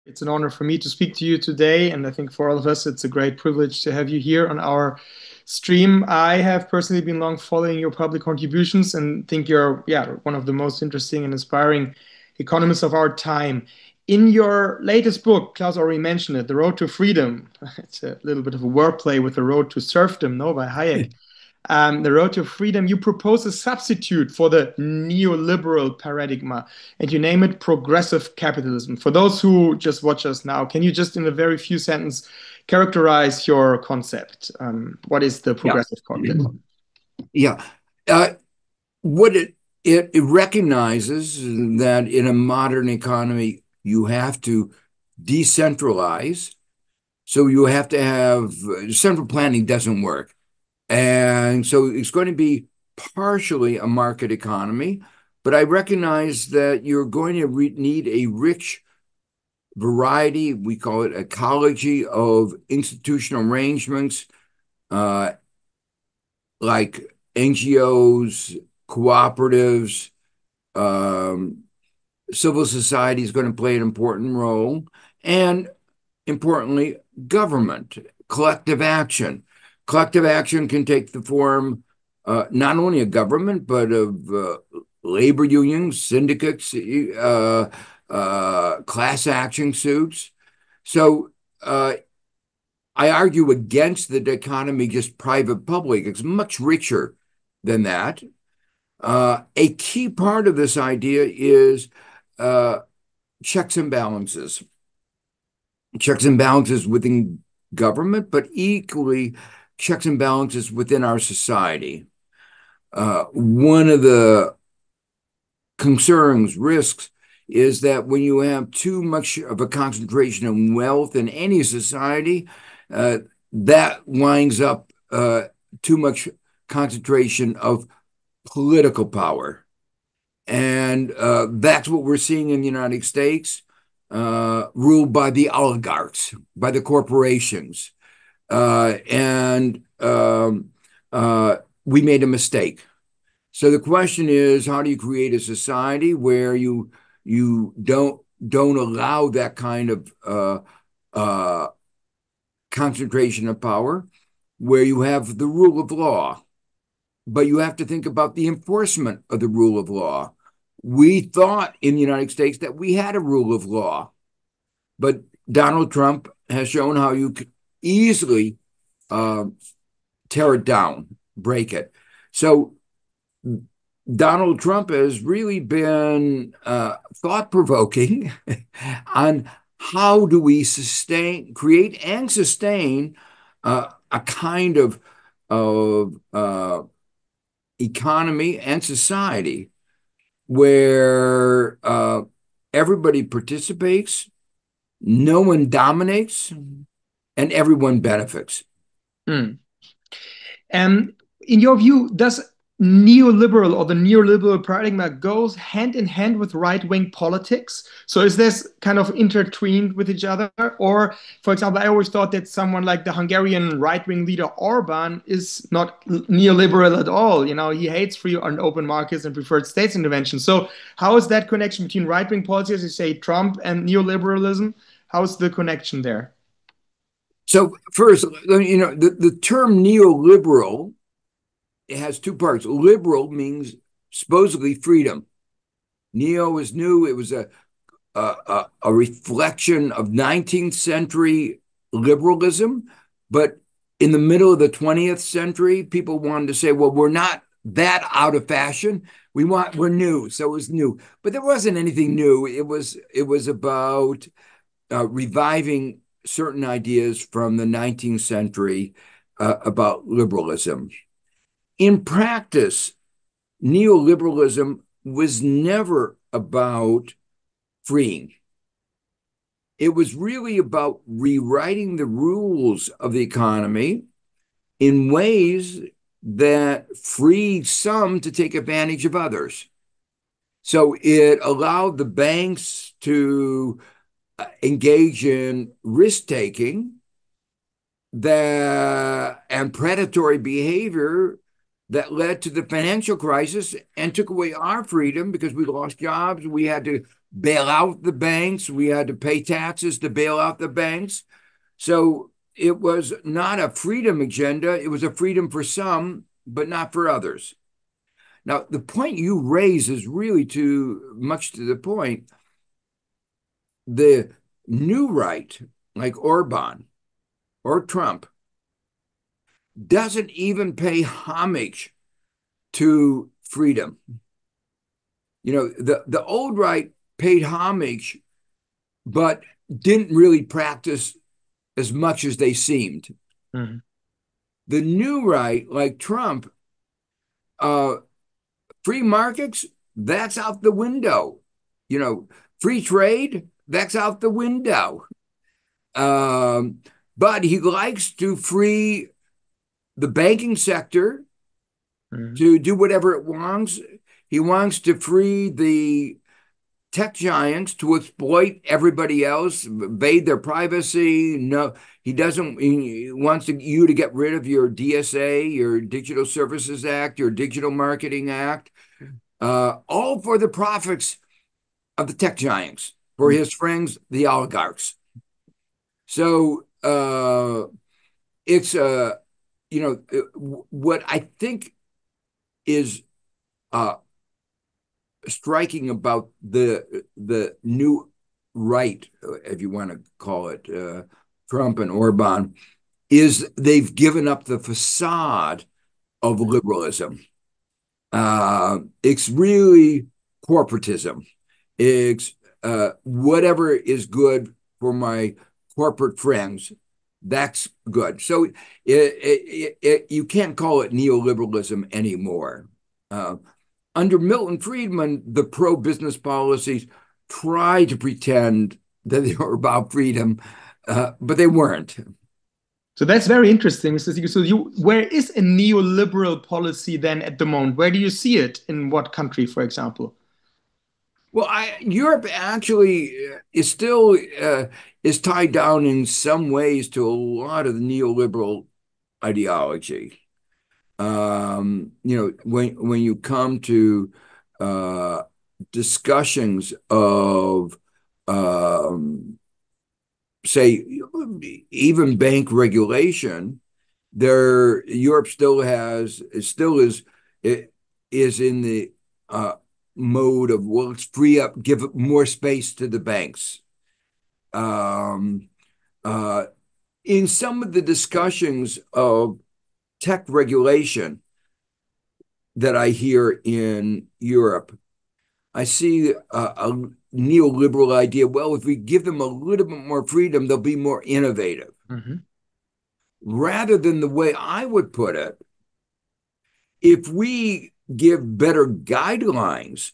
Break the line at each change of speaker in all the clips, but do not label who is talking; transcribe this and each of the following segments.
It's an honor for me to speak to you today, and I think for all of us, it's a great privilege to have you here on our stream. I have personally been long following your public contributions and think you're, one of the most interesting and inspiring economists of our time. In your latest book, Klaus already mentioned it, The Road to Freedom. It's a little bit of a wordplay with The Road to Serfdom, no, by Hayek. The Road to Freedom, you propose a substitute for the neoliberal paradigm, and you name it progressive capitalism. For those who just watch us now, can you just in a very few sentences characterize your concept? What is the
Yeah.
progressive capitalism?
Yeah. What it recognizes that in a modern economy, you have to decentralize. So you have to have central planning doesn't work. And so it's going to be partially a market economy, but I recognize that you're going to need a rich variety, we call it ecology, of institutional arrangements, like NGOs, cooperatives, civil society is going to play an important role, and importantly, government, collective action. Collective action can take the form not only of government, but of labor unions, syndicates, class action suits. So I argue against the dichotomy just private-public. It's much richer than that. A key part of this idea is checks and balances. Checks and balances within government, but equally checks and balances within our society. One of the concerns, risks, is that when you have too much of a concentration of wealth in any society, that winds up too much concentration of political power. And that's what we're seeing in the United States, ruled by the oligarchs, by the corporations. And we made a mistake. So the question is, how do you create a society where you don't allow that kind of concentration of power, where you have the rule of law, but you have to think about the enforcement of the rule of law. We thought in the United States that we had a rule of law, but Donald Trump has shown how you could easily tear it down, break it. So Donald Trump has really been thought-provoking on how do we create and sustain a kind of economy and society where everybody participates, no one dominates, and everyone benefits.
In your view, does neoliberal or the neoliberal paradigm goes hand in hand with right-wing politics? So is this kind of intertwined with each other? Or, for example, I always thought that someone like the Hungarian right-wing leader Orban is not neoliberal at all. You know, he hates free and open markets and preferred states intervention. So how is that connection between right-wing policies, you say Trump, and neoliberalism? How's the connection there?
So first, the term neoliberal, it has two parts. Liberal means supposedly freedom. Neo is new. It was a reflection of 19th century liberalism, but in the middle of the 20th century, people wanted to say, well, we're not that out of fashion. We're new. So it was new, but there wasn't anything new. It was about reviving certain ideas from the 19th century about liberalism. In practice, neoliberalism was never about freeing. It was really about rewriting the rules of the economy in ways that freed some to take advantage of others. So it allowed the banks to engage in risk-taking and predatory behavior that led to the financial crisis and took away our freedom because we lost jobs. We had to bail out the banks. We had to pay taxes to bail out the banks. So it was not a freedom agenda. It was a freedom for some, but not for others. Now, the point you raise is really too much to the point. The new right, like Orban or Trump, doesn't even pay homage to freedom. The old right paid homage, but didn't really practice as much as they seemed.
Mm-hmm.
The new right, like Trump, free markets, that's out the window. Free trade, that's out the window. But he likes to free the banking sector to do whatever it wants. He wants to free the tech giants to exploit everybody else, invade their privacy. No, he doesn't. He wants you to get rid of your DSA, your Digital Services Act, your Digital Marketing Act, all for the profits of the tech giants, for his friends, the oligarchs. So it's what I think is striking about the new right, if you want to call it, Trump and Orban, is they've given up the facade of liberalism. It's really corporatism. It's whatever is good for my corporate friends, that's good. So you can't call it neoliberalism anymore. Under Milton Friedman, the pro-business policies tried to pretend that they were about freedom, but they weren't.
So that's very interesting, Mr. Stiglitz. So where is a neoliberal policy then at the moment? Where do you see it? In what country, for example?
Well, Europe actually is still is tied down in some ways to a lot of the neoliberal ideology. When you come to discussions of say even bank regulation, Europe still is in the mode of, well, let's free up, give more space to the banks. In some of the discussions of tech regulation that I hear in Europe, I see a neoliberal idea. Well, if we give them a little bit more freedom, they'll be more innovative. Mm-hmm. Rather than the way I would put it, if we give better guidelines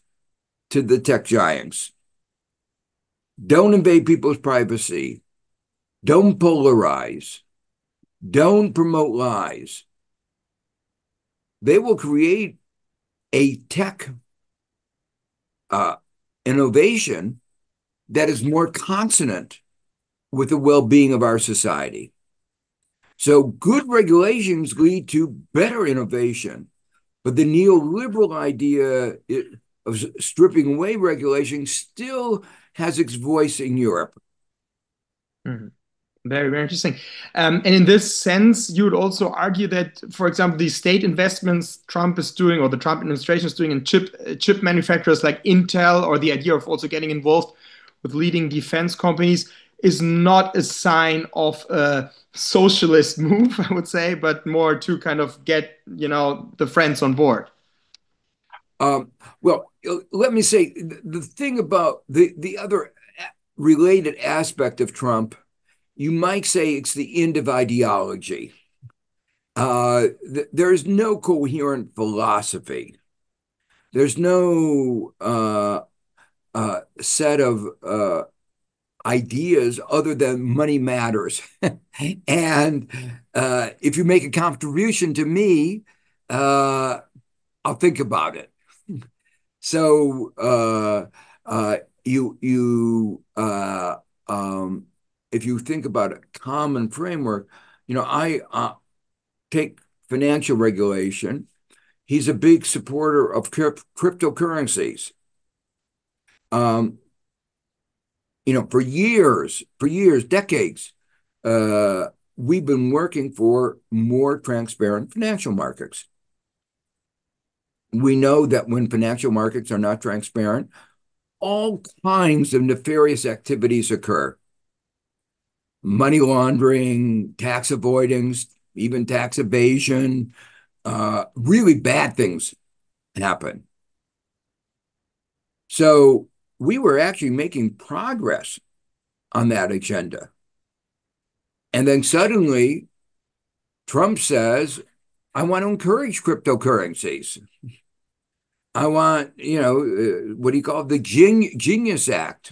to the tech giants, don't invade people's privacy, don't polarize, don't promote lies, they will create a tech innovation that is more consonant with the well-being of our society. So good regulations lead to better innovation, but the neoliberal idea of stripping away regulation still has its voice in Europe.
Mm-hmm. Very, very interesting. And in this sense, you would also argue that, for example, the state investments Trump is doing, or the Trump administration is doing in chip manufacturers like Intel, or the idea of also getting involved with leading defense companies, is not a sign of a socialist move, I would say, but more to kind of get, the friends on board.
Well, let me say the thing about the other related aspect of Trump, you might say it's the end of ideology. There's no coherent philosophy. There's no set of ideas other than money matters. And if you make a contribution to me, I'll think about it. So if you think about a common framework, I take financial regulation. he's a big supporter of cryptocurrencies. For years, decades, we've been working for more transparent financial markets. We know that when financial markets are not transparent, all kinds of nefarious activities occur. Money laundering, tax avoidance, even tax evasion, really bad things happen. So we were actually making progress on that agenda. And then suddenly, Trump says, I want to encourage cryptocurrencies. I want, what do you call it? The Genius Act,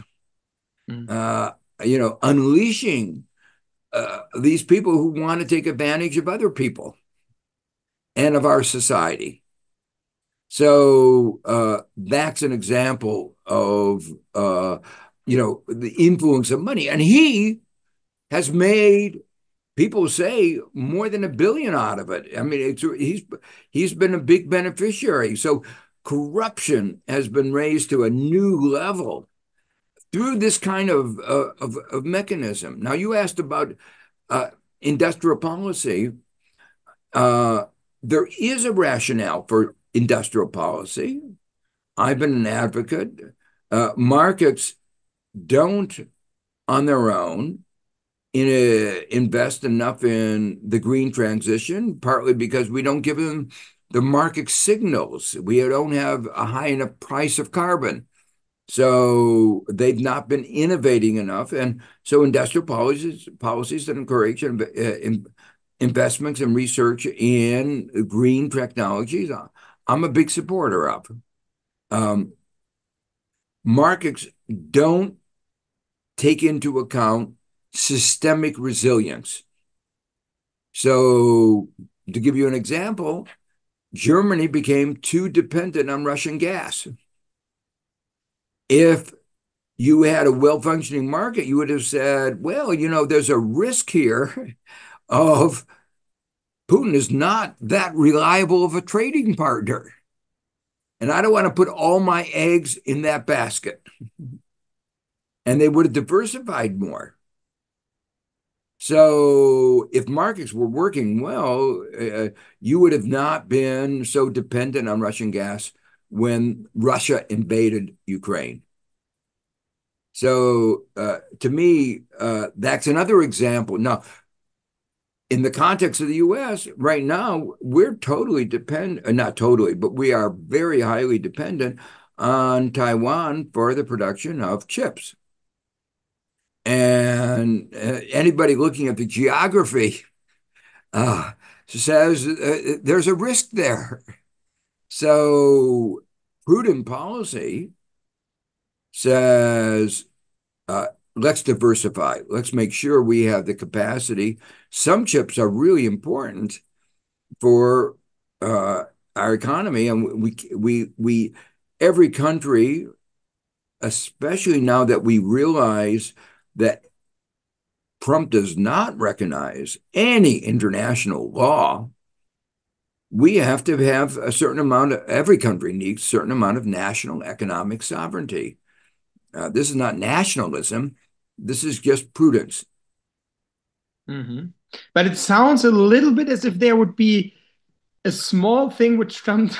unleashing these people who want to take advantage of other people and of our society. So that's an example of, the influence of money. And he has made, people say, more than $1 billion out of it. I mean, he's been a big beneficiary. So corruption has been raised to a new level through this kind of mechanism. Now, you asked about industrial policy. There is a rationale for industrial policy. I've been an advocate. Markets don't, on their own, invest enough in the green transition, partly because we don't give them the market signals. We don't have a high enough price of carbon. So they've not been innovating enough. And so industrial policies that encourage investments and research in green technologies, I'm a big supporter of. Markets don't take into account systemic resilience. So to give you an example, Germany became too dependent on Russian gas. If you had a well-functioning market, you would have said, well, there's a risk here of Putin is not that reliable of a trading partner. And I don't want to put all my eggs in that basket. And they would have diversified more. So if markets were working well, you would have not been so dependent on Russian gas when Russia invaded Ukraine. So to me, that's another example. Now, in the context of the US, right now, we're totally dependent, not totally, but we are very highly dependent on Taiwan for the production of chips. And anybody looking at the geography says there's a risk there. So prudent policy says, let's diversify. Let's make sure we have the capacity. Some chips are really important for our economy, and we every country, especially now that we realize that Trump does not recognize any international law, we have to have a certain amount of, every country needs a certain amount of national economic sovereignty. This is not nationalism. This is just prudence.
Mm-hmm. But it sounds a little bit as if there would be a small thing which Trump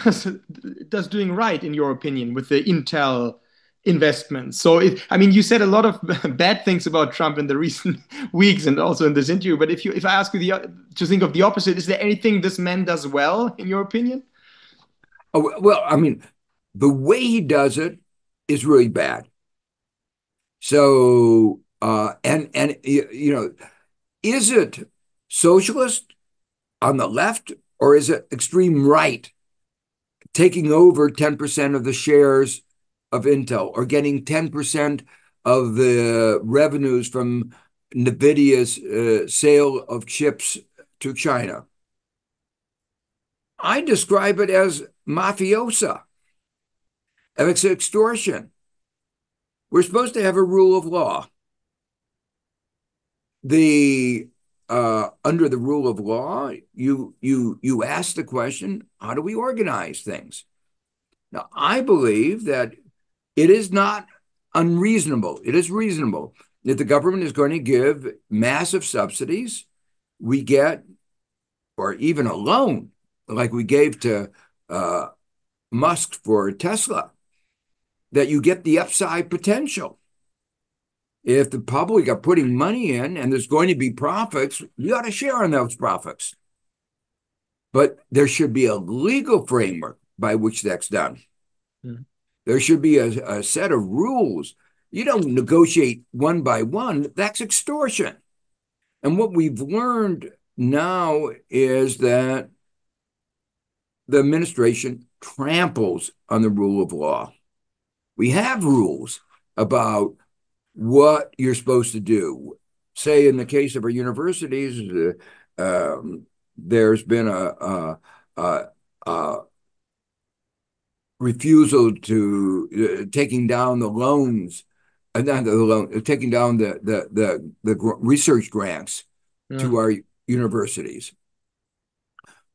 does doing right, in your opinion, with the Intel investments. So, you said a lot of bad things about Trump in the recent weeks and also in this interview. But if I ask you to think of the opposite, is there anything this man does well, in your opinion?
Oh, well, the way he does it is really bad. So, is it socialist on the left, or is it extreme right taking over 10% of the shares of Intel, or getting 10% of the revenues from NVIDIA's sale of chips to China? I describe it as mafiosa. It's extortion. We're supposed to have a rule of law. The under the rule of law, you ask the question, how do we organize things? Now, I believe that it is not unreasonable. It is reasonable that the government is going to give massive subsidies. We get, or even a loan, like we gave to Musk for Tesla, that you get the upside potential. If the public are putting money in and there's going to be profits, you ought to share in those profits. But there should be a legal framework by which that's done. Mm. There should be a set of rules. You don't negotiate one by one. That's extortion. And what we've learned now is that the administration tramples on the rule of law. We have rules about what you're supposed to do. Say, in the case of our universities, there's been a refusal to taking down the loans, not the loan, taking down the research grants to our universities.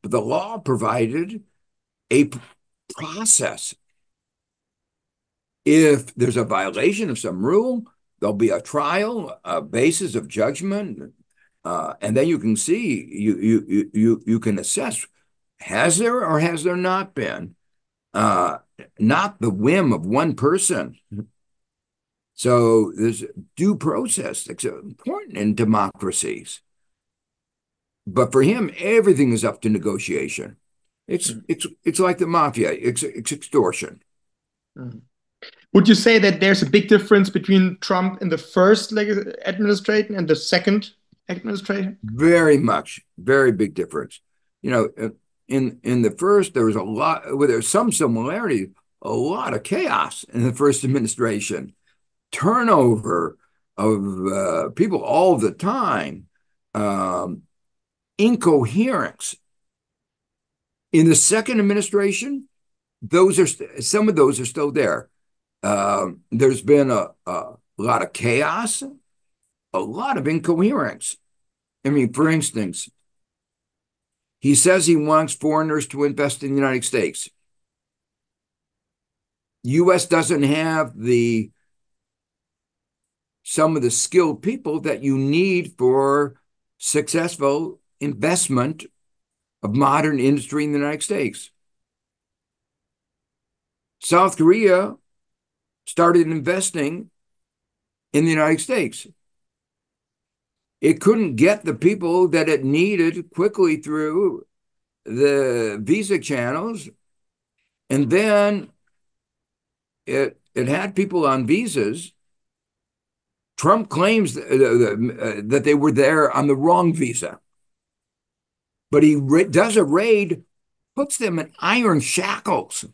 But the law provided a process. If there's a violation of some rule, there'll be a trial, a basis of judgment, and then you can see, you can assess, has there or has there not been? Not the whim of one person. So there's due process that's important in democracies. But for him, everything is up to negotiation. It's like the mafia. It's extortion.
Mm-hmm. Would you say that there's a big difference between Trump in the first administration and the second administration?
Very much, very big difference. You know, in the first, there was a lot, well, there's some similarity, a lot of chaos in the first administration, turnover of people all the time, incoherence. In the second administration, some of those are still there. There's been a lot of chaos, a lot of incoherence. I mean, for instance, he says he wants foreigners to invest in the United States. U.S. doesn't have some of the skilled people that you need for successful investment of modern industry in the United States. South Korea started investing in the United States. It couldn't get the people that it needed quickly through the visa channels. And then it had people on visas. Trump claims that they were there on the wrong visa. But he does a raid, puts them in iron shackles.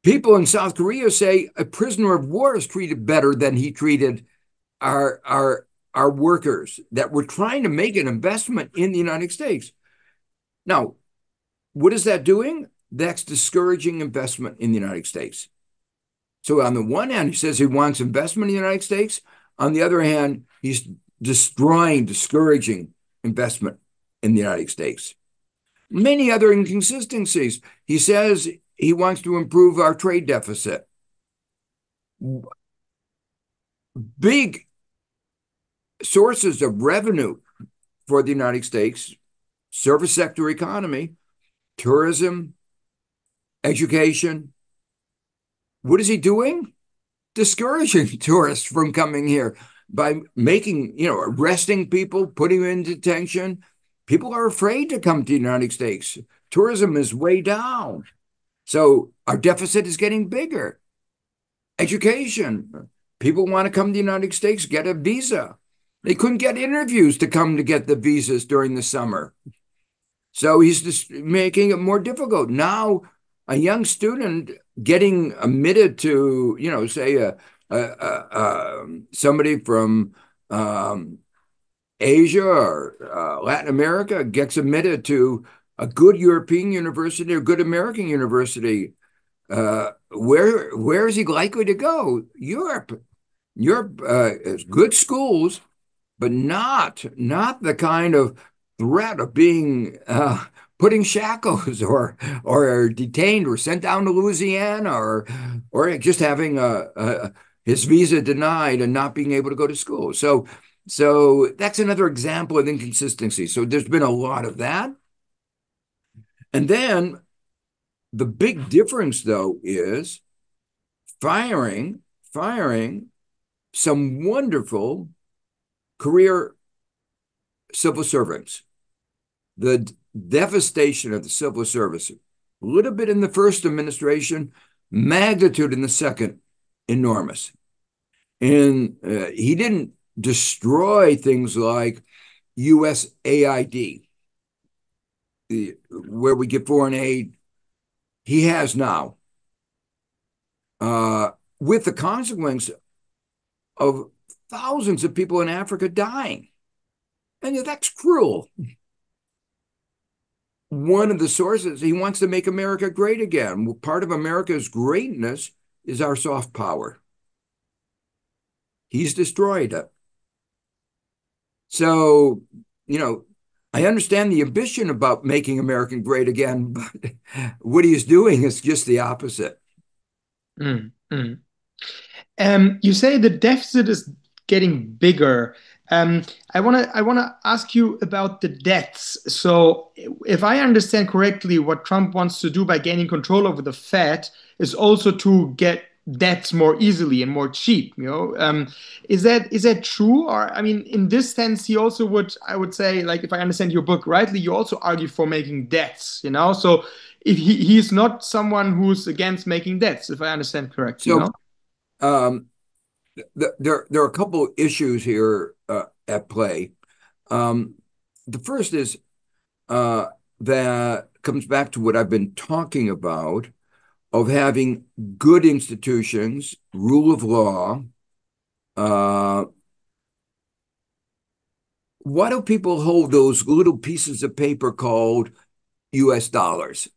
People in South Korea say a prisoner of war is treated better than he treated our workers that were trying to make an investment in the United States. Now, what is that doing? That's discouraging investment in the United States. So on the one hand, he says he wants investment in the United States. On the other hand, he's discouraging investment in the United States. Many other inconsistencies. He says he wants to improve our trade deficit. Big sources of revenue for the United States, service sector economy, tourism, education. What is he doing? Discouraging tourists from coming here by arresting people, putting them in detention. People are afraid to come to the United States. Tourism is way down. So our deficit is getting bigger. Education. People want to come to the United States, get a visa. They couldn't get interviews to come to get the visas during the summer. So he's just making it more difficult. Now, a young student getting admitted to, say somebody from Asia or Latin America gets admitted to a good European university or good American university. Where is he likely to go? Europe. Europe has good schools, but not the kind of threat of being put in shackles or detained or sent down to Louisiana or just having his visa denied and not being able to go to school. So that's another example of inconsistency. So there's been a lot of that. And then the big difference, though, is firing some wonderful career civil servants. The devastation of the civil service, a little bit in the first administration, magnitude in the second, enormous. And he didn't destroy things like USAID, where we get foreign aid. He has now, with the consequence of thousands of people in Africa dying. And that's cruel. One of the sources, he wants to make America great again. Well, part of America's greatness is our soft power. He's destroyed it. So, I understand the ambition about making America great again, but what he is doing is just the opposite.
Mm, mm. You say the deficit is getting bigger. I wanna ask you about the debts. So, if I understand correctly, what Trump wants to do by gaining control over the Fed is also to get debts more easily and more cheap. Is that true? Or I mean, in this sense, he also would, I would say, like if I understand your book rightly, you also argue for making debts. So if he's not someone who's against making debts, if I understand correctly.
So, there are a couple of issues here at play. The first is that comes back to what I've been talking about of having good institutions, rule of law. Why do people hold those little pieces of paper called US dollars?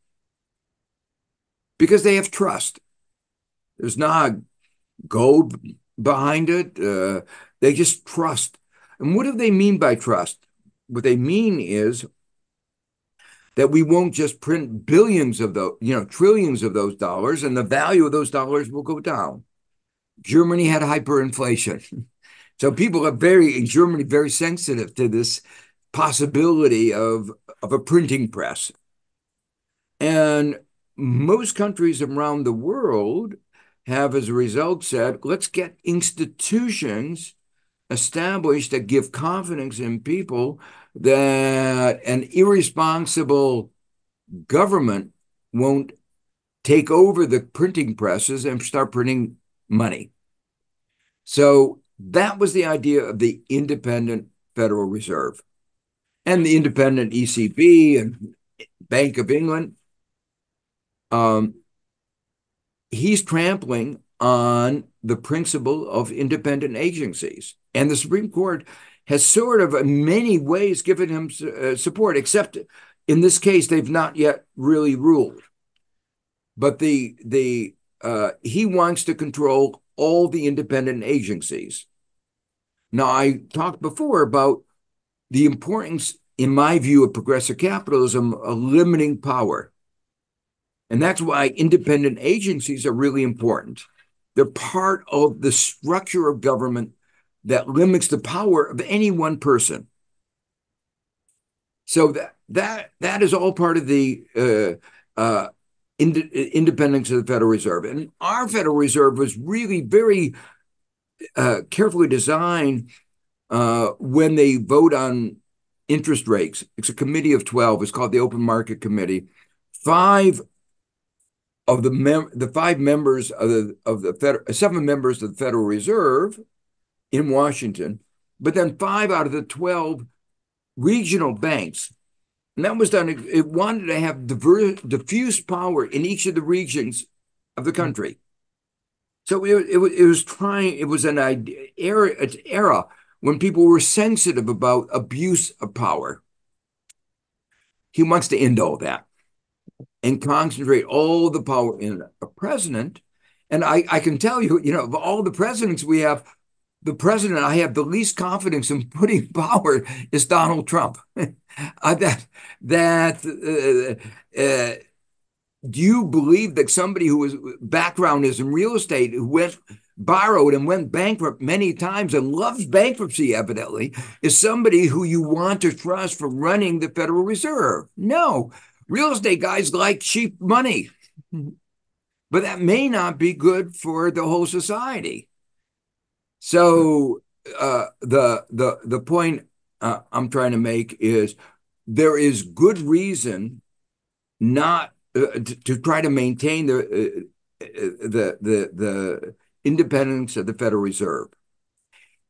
Because they have trust. There's not gold behind it. They just trust. And what do they mean by trust? What they mean is that we won't just print billions of those, trillions of those dollars, and the value of those dollars will go down. Germany had hyperinflation. So people are in Germany, very sensitive to this possibility of a printing press. And most countries around the world have, as a result, said, let's get institutions established that give confidence in people that an irresponsible government won't take over the printing presses and start printing money. So that was the idea of the independent Federal Reserve and the independent ECB and Bank of England. He's trampling on the principle of independent agencies. And the Supreme Court has sort of, in many ways, given him support, except in this case, they've not yet really ruled. But he wants to control all the independent agencies. Now, I talked before about the importance, in my view, of progressive capitalism, of limiting power. And that's why independent agencies are really important. They're part of the structure of government that limits the power of any one person. So that is all part of the independence of the Federal Reserve. And our Federal Reserve was really very carefully designed when they vote on interest rates. It's a committee of 12. It's called the Open Market Committee. Seven members of the Federal Reserve in Washington, but then 5 out of the 12 regional banks. And that was done. It wanted to have diffuse power in each of the regions of the country. So it was an era when people were sensitive about abuse of power. He wants to end all that and concentrate all the power in a president. And I can tell you, of all the presidents we have, the president I have the least confidence in putting in power is Donald Trump. Do you believe that somebody who was background is in real estate, who borrowed and went bankrupt many times and loves bankruptcy, evidently, is somebody who you want to trust for running the Federal Reserve? No. Real estate guys like cheap money, but that may not be good for the whole society. So the point I'm trying to make is there is good reason not to try to maintain the independence of the Federal Reserve.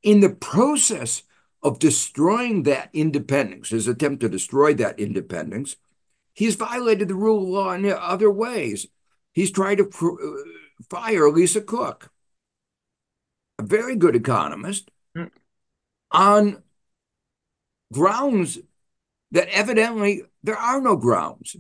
In the process of destroying that independence, his attempt to destroy that independence, he's violated the rule of law in other ways. He's tried to fire Lisa Cook, a very good economist, on grounds that evidently there are no grounds.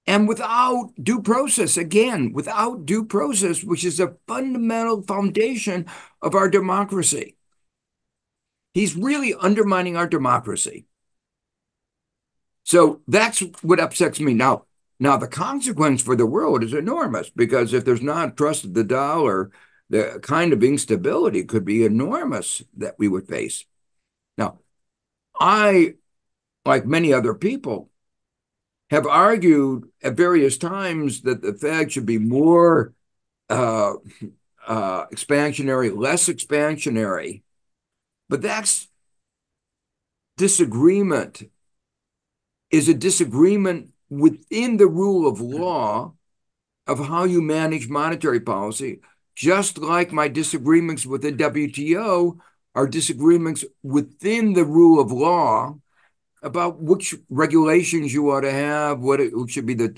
And without due process, again, without due process, which is a fundamental foundation of our democracy. He's really undermining our democracy. So that's what upsets me. Now the consequence for the world is enormous, because if there's not trust of the dollar, the kind of instability could be enormous that we would face. Now, I, like many other people, have argued at various times that the Fed should be more expansionary, less expansionary. But that's disagreement, is a disagreement within the rule of law of how you manage monetary policy, just like my disagreements with the WTO are disagreements within the rule of law about which regulations you ought to have, what it should be the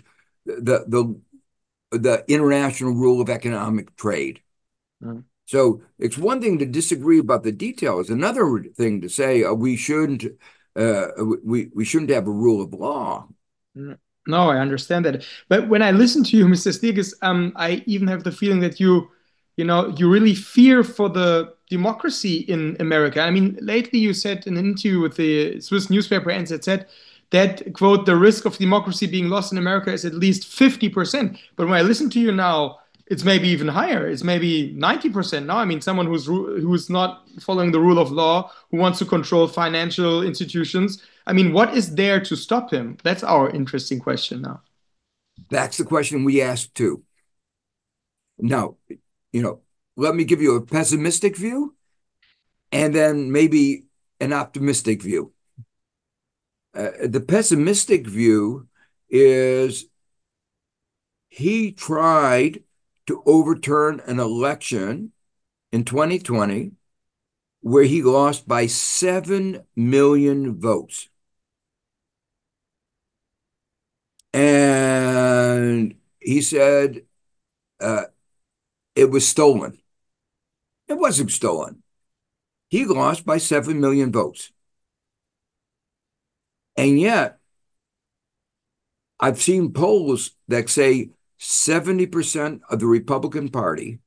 international rule of economic trade. Mm. So it's one thing to disagree about the details. Another thing to say we shouldn't have a rule of law.
No, I understand that. But when I listen to you, Mr. Stiglitz, I even have the feeling that you really fear for the democracy in America. I mean, lately you said in an interview with the Swiss newspaper NZZ that, quote, the risk of democracy being lost in America is at least 50%. But when I listen to you now, it's maybe even higher. It's maybe 90% now. I mean, someone who's not following the rule of law, who wants to control financial institutions. I mean, what is there to stop him? That's our interesting question now.
That's the question we ask too. Now, let me give you a pessimistic view and then maybe an optimistic view. The pessimistic view is he tried to overturn an election in 2020 where he lost by 7 million votes. And he said it was stolen. It wasn't stolen. He lost by 7 million votes. And yet, I've seen polls that say 70% of the Republican Party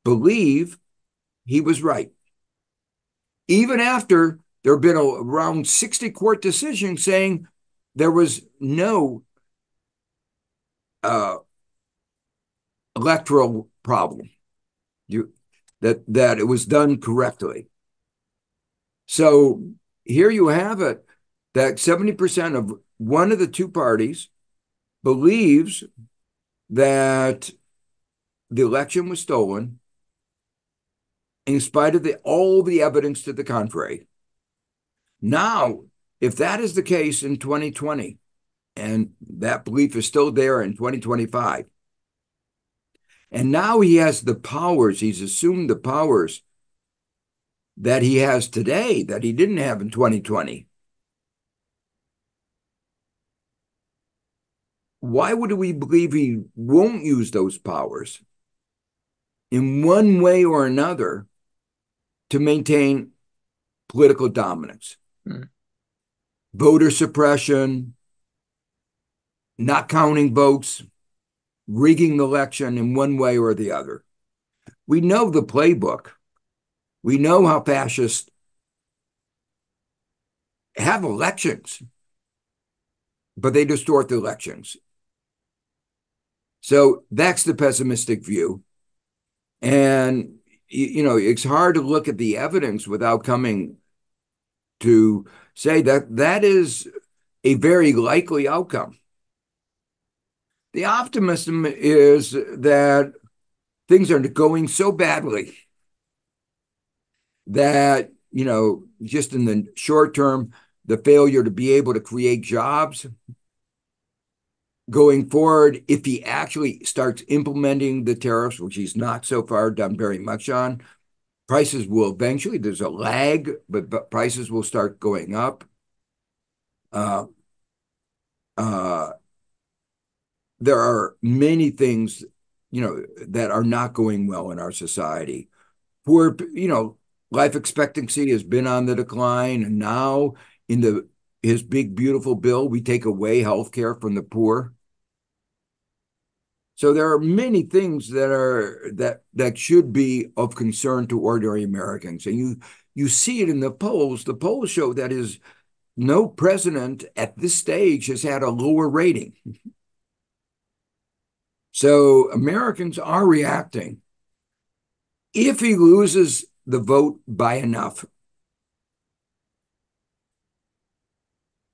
believe he was right. Even after there have been around 60 court decisions saying there was no electoral problem, that it was done correctly. So here you have it, that 70% of one of the two parties believes that the election was stolen in spite of all the evidence to the contrary. Now, if that is the case in 2020, and that belief is still there in 2025, and now he has the powers, he's assumed the powers that he has today that he didn't have in 2020. Why would we believe he won't use those powers in one way or another to maintain political dominance? Voter suppression, not counting votes, rigging the election in one way or the other. We know the playbook. We know how fascists have elections, but they distort the elections. So that's the pessimistic view. And, it's hard to look at the evidence without coming to say that that is a very likely outcome. The optimism is that things are going so badly that, just in the short term, the failure to be able to create jobs going forward, if he actually starts implementing the tariffs, which he's not so far done very much on, prices will eventually, there's a lag, but prices will start going up. There are many things, that are not going well in our society. Poor, life expectancy has been on the decline, and now in his big, beautiful bill, we take away health care from the poor. So there are many things that should be of concern to ordinary Americans. And you see it in the polls. The polls show that no president at this stage has had a lower rating. So Americans are reacting. If he loses the vote by enough,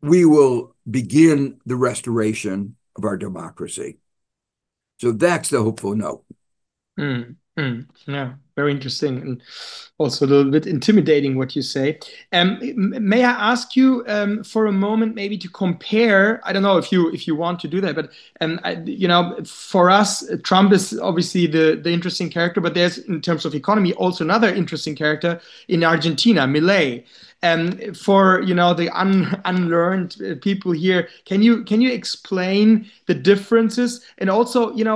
we will begin the restoration of our democracy. So that's the hopeful note.
Yeah, very interesting, and also a little bit intimidating what you say. May I ask you for a moment, maybe to compare? I don't know if you want to do that, but for us, Trump is obviously the interesting character, but there's, in terms of economy, also another interesting character in Argentina, Milei. For the unlearned people here, can you explain the differences? And also, in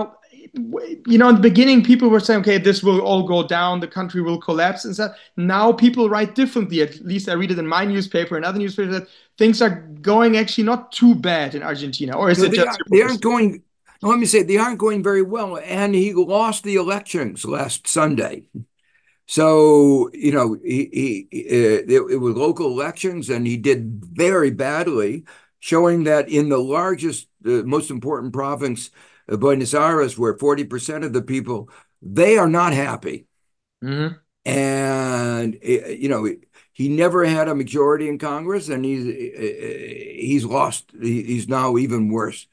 the beginning, people were saying, okay, this will all go down, the country will collapse and stuff. Now people write differently. At least I read it in my newspaper and other newspapers, that things are going actually not too bad in Argentina. Or is it just
they aren't going? Let me say, they aren't going very well. And he lost the elections last Sunday. So, it was local elections, and he did very badly, showing that in the largest, most important province, Buenos Aires, where 40% of the people, they are not happy.
Mm-hmm.
And, he never had a majority in Congress, and he's lost. He's now even worse.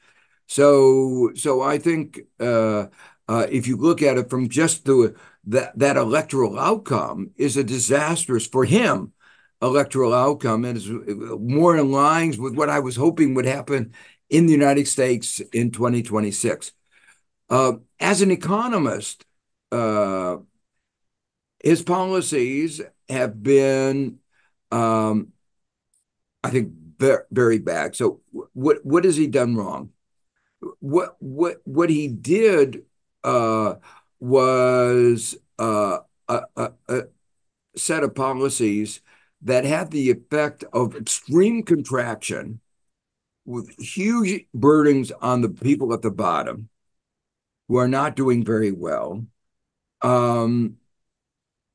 So I think if you look at it from just that electoral outcome is a disastrous for him electoral outcome, and is more in lines with what I was hoping would happen in the United States in 2026. As an economist, his policies have been, I think, very, very bad. So what has he done wrong? What he did was a set of policies that had the effect of extreme contraction with huge burdens on the people at the bottom who are not doing very well,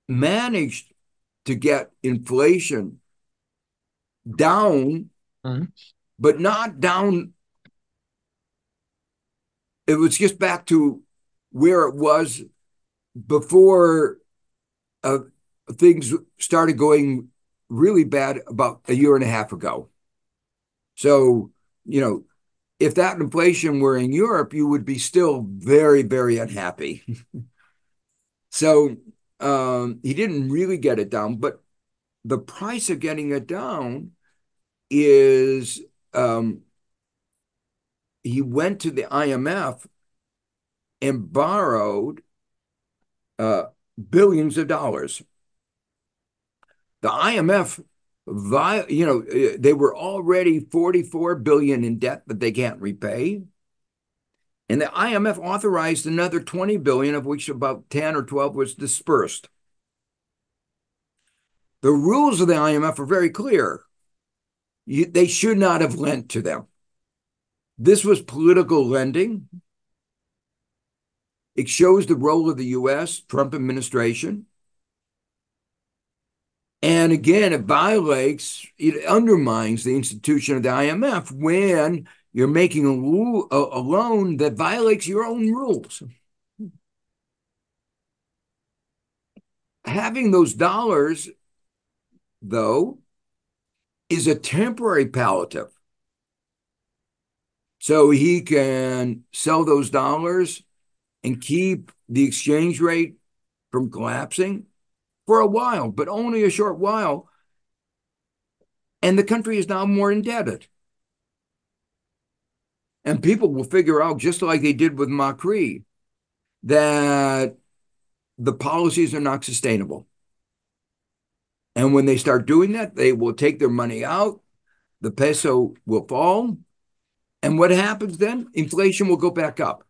managed to get inflation down, but not down. It was just back to where it was before things started going really bad about a year and a half ago. So, if that inflation were in Europe, you would be still very, very unhappy. So he didn't really get it down, but the price of getting it down is he went to the IMF and borrowed billions of dollars. The IMF, they were already 44 billion in debt that they can't repay. And the IMF authorized another 20 billion, of which about 10 or 12 was dispersed. The rules of the IMF are very clear. They should not have lent to them. This was political lending. It shows the role of the U.S. Trump administration. And again, it undermines the institution of the IMF when you're making a loan that violates your own rules. Having those dollars, though, is a temporary palliative. So he can sell those dollars and keep the exchange rate from collapsing for a while, but only a short while. And the country is now more indebted. And people will figure out, just like they did with Macri, that the policies are not sustainable. And when they start doing that, they will take their money out, the peso will fall. And what happens then? Inflation will go back up.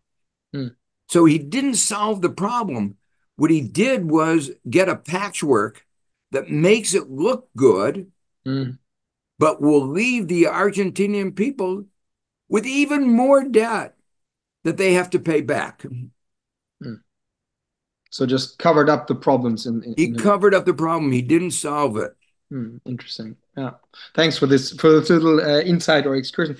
So he didn't solve the problem. What he did was get a patchwork that makes it look good, but will leave the Argentinian people with even more debt that they have to pay back.
So just covered up the problems.
He covered up the problem. He didn't solve it.
Interesting. Yeah. Thanks for this little insight or excursion.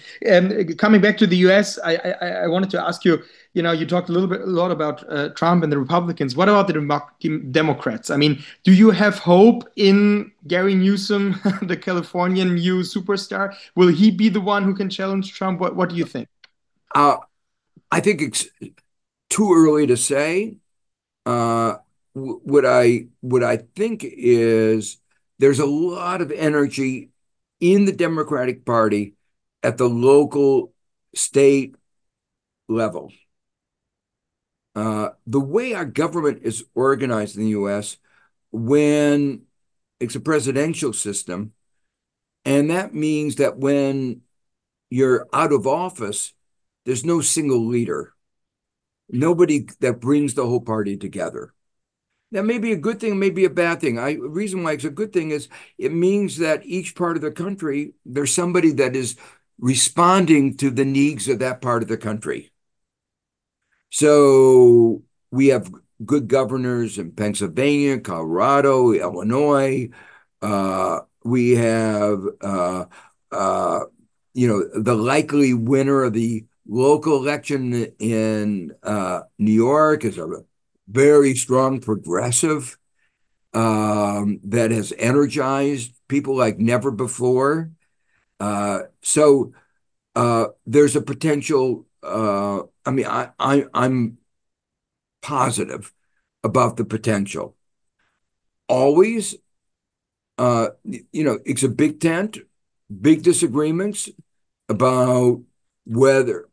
Coming back to the US, I wanted to ask you, you talked a lot about Trump and the Republicans. What about the Democrats? I mean, do you have hope in Gary Newsom, the Californian new superstar? Will he be the one who can challenge Trump? What do you think?
I think it's too early to say. What I think is there's a lot of energy in the Democratic Party at the local state level. The way our government is organized in the US, when it's a presidential system, and that means that when you're out of office, there's no single leader, nobody that brings the whole party together. That may be a good thing, may be a bad thing. The reason why it's a good thing is it means that each part of the country, there's somebody that is responding to the needs of that part of the country. So we have good governors in Pennsylvania, Colorado, Illinois. We have, the likely winner of the local election in New York is a very strong progressive that has energized people like never before. So there's a potential. I'm positive about the potential. Always, it's a big tent, big disagreements about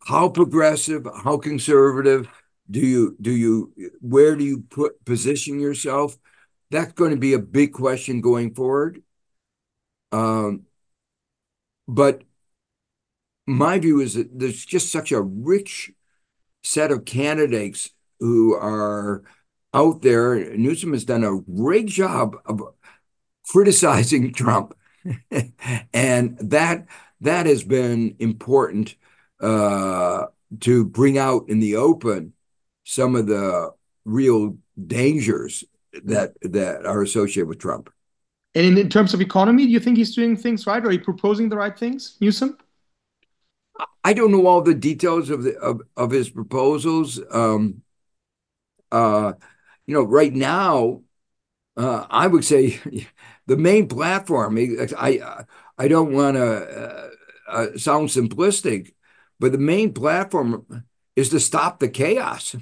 how progressive, how conservative where do you position yourself? That's going to be a big question going forward. But my view is that there's just such a rich set of candidates who are out there. Newsom has done a great job of criticizing Trump. And that has been important to bring out in the open some of the real dangers that are associated with Trump.
And in terms of economy, do you think he's doing things right? Are you proposing the right things, Newsom?
I don't know all the details of his proposals. Right now, I would say the main platform. I don't want to sound simplistic, but the main platform is to stop the chaos,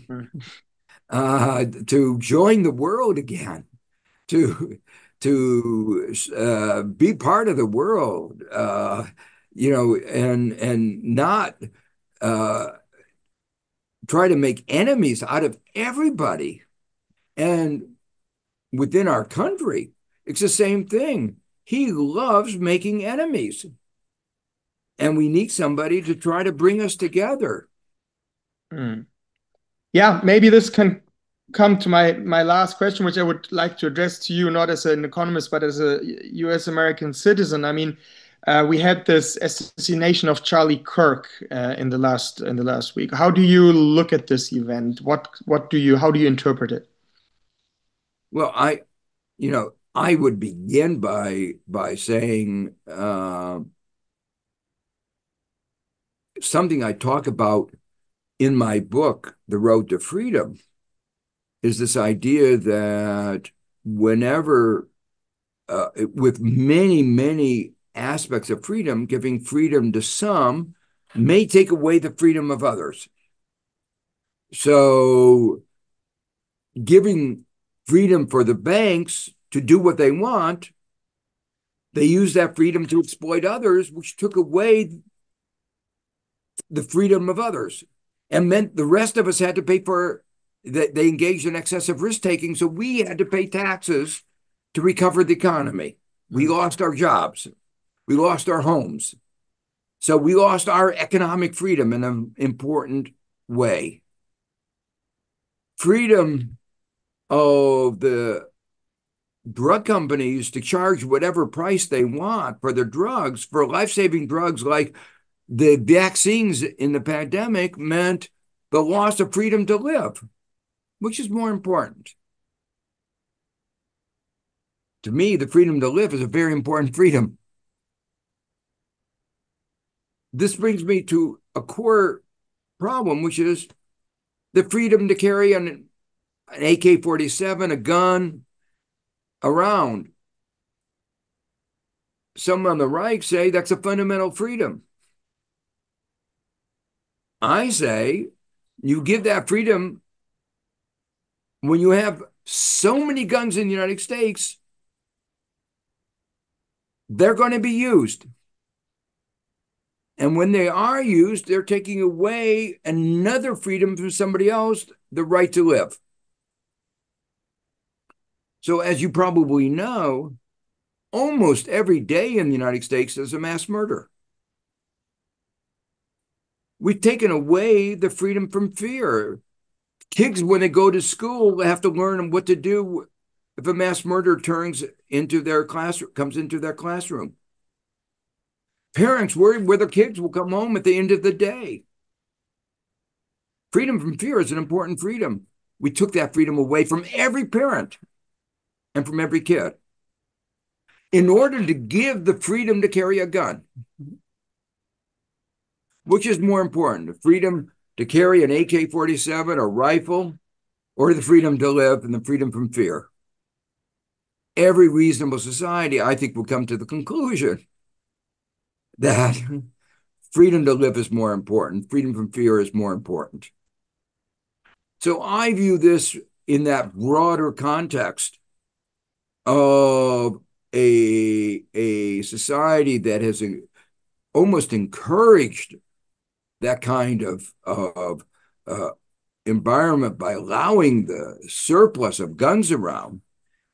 to join the world again, to be part of the world, and not try to make enemies out of everybody. And within our country, it's the same thing. He loves making enemies. And we need somebody to try to bring us together.
Yeah, maybe this can come to my last question, which I would like to address to you, not as an economist, but as a US American citizen. I mean, we had this assassination of Charlie Kirk in the last week. How do you look at this event? How do you interpret it?
Well, I would begin by saying something I talk about in my book, The Road to Freedom, is this idea that whenever, with many, many aspects of freedom, giving freedom to some may take away the freedom of others. So giving freedom for the banks to do what they want, they use that freedom to exploit others, which took away the freedom of others and meant the rest of us had to pay for that. They engaged in excessive risk taking, so we had to pay taxes to recover the economy. We lost our jobs. We lost our homes. So we lost our economic freedom in an important way. Freedom of the drug companies to charge whatever price they want for their drugs, for life-saving drugs like the vaccines in the pandemic, meant the loss of freedom to live. Which is more important? To me, the freedom to live is a very important freedom. This brings me to a core problem, which is the freedom to carry an AK-47, a gun, around. Some on the right say that's a fundamental freedom. I say you give that freedom when you have so many guns in the United States, they're going to be used. And when they are used, they're taking away another freedom from somebody else, the right to live. So as you probably know, almost every day in the United States, there's a mass murder. We've taken away the freedom from fear. Kids, when they go to school, have to learn what to do if a mass murder comes into their classroom. Parents worry whether kids will come home at the end of the day. Freedom from fear is an important freedom. We took that freedom away from every parent and from every kid in order to give the freedom to carry a gun. Which is more important, the freedom to carry an AK-47 or rifle, or the freedom to live and the freedom from fear? Every reasonable society, I think, will come to the conclusion that freedom to live is more important. Freedom from fear is more important. So I view this in that broader context of a society that has almost encouraged that kind of environment by allowing the surplus of guns around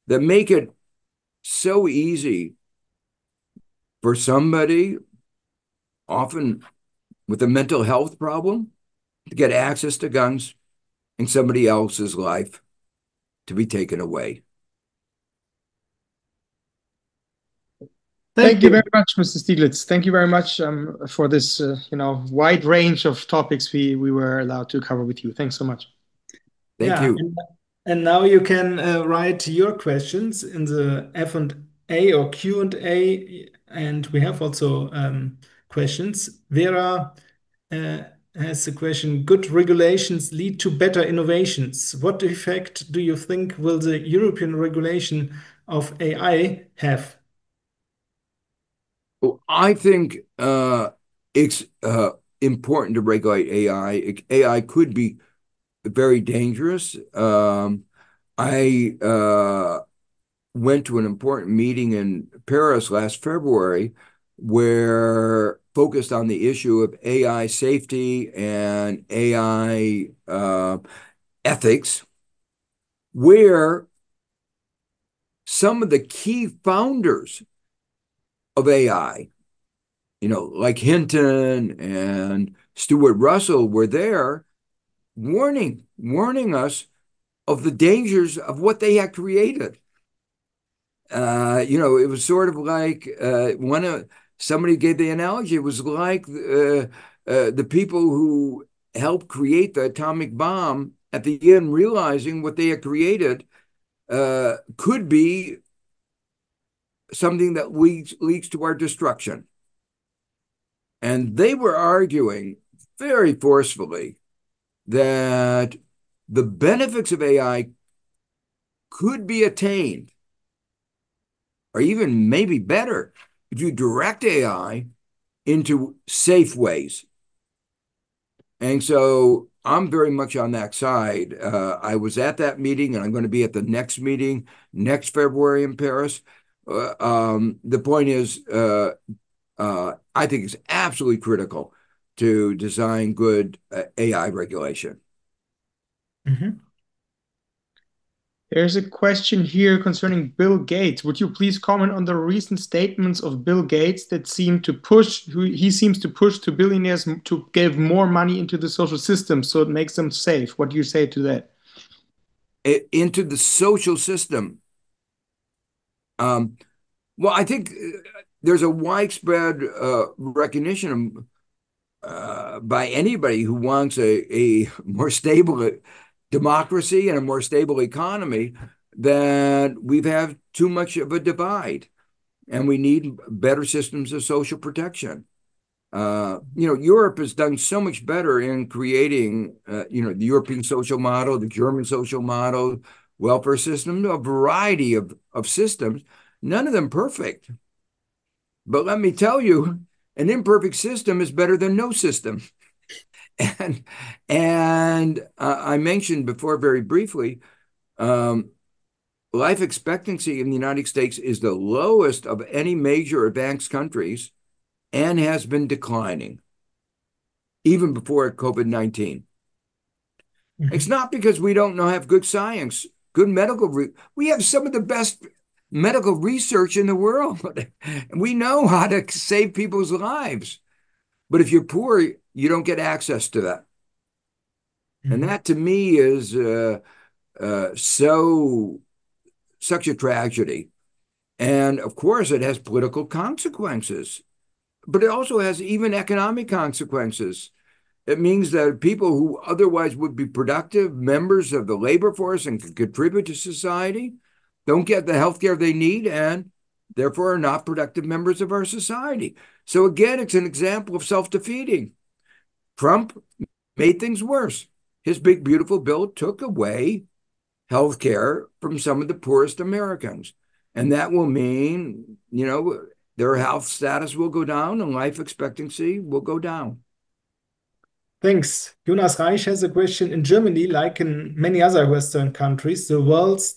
that make it so easy for somebody, often with a mental health problem, to get access to guns and somebody else's life to be taken away.
Thank you very much, Mr. Stiglitz. Thank you very much for this, wide range of topics we were allowed to cover with you. Thanks so much.
Thank you.
And now you can write your questions in the F&A or Q&A, and we have also questions. Vera has the question: good regulations lead to better innovations. What effect do you think will the European regulation of AI have?
Well, I think it's important to regulate AI. AI could be very dangerous. I went to an important meeting in Paris last February where focused on the issue of AI safety and AI ethics, where some of the key founders of AI, like Hinton and Stuart Russell, were there warning us of the dangers of what they had created. It was sort of like somebody gave the analogy. It was like the people who helped create the atomic bomb at the end realizing what they had created could be something that leads to our destruction. And they were arguing very forcefully that the benefits of AI could be attained, or even maybe better, if you direct AI into safe ways. And so I'm very much on that side. I was at that meeting, and I'm going to be at the next meeting next February in Paris. The point is, I think it's absolutely critical to design good AI regulation.
Mhm.
There's a question here concerning Bill Gates. Would you please comment on the recent statements of Bill Gates that seem to push, he seems to push to billionaires to give more money into the social system so it makes them safe? What do you say to that?
Into the social system. Well, I think there's a widespread recognition by anybody who wants a more stable democracy and a more stable economy that we've had too much of a divide, and we need better systems of social protection. Europe has done so much better in creating, the European social model, the German social model, welfare system, a variety of systems, none of them perfect. But let me tell you, an imperfect system is better than no system. And I mentioned before very briefly, life expectancy in the United States is the lowest of any major advanced countries and has been declining even before COVID-19. It's not because we don't have good science, good we have some of the best medical research in the world. We know how to save people's lives. But if you're poor, you don't get access to that. And that to me is such a tragedy. And of course, it has political consequences, but it also has even economic consequences. It means that people who otherwise would be productive members of the labor force and can contribute to society don't get the health care they need and therefore are not productive members of our society. So again, it's an example of self-defeating. Trump made things worse. His big, beautiful bill took away health care from some of the poorest Americans. And that will mean, their health status will go down and life expectancy will go down.
Thanks. Jonas Reich has a question. In Germany, like in many other Western countries, the wealth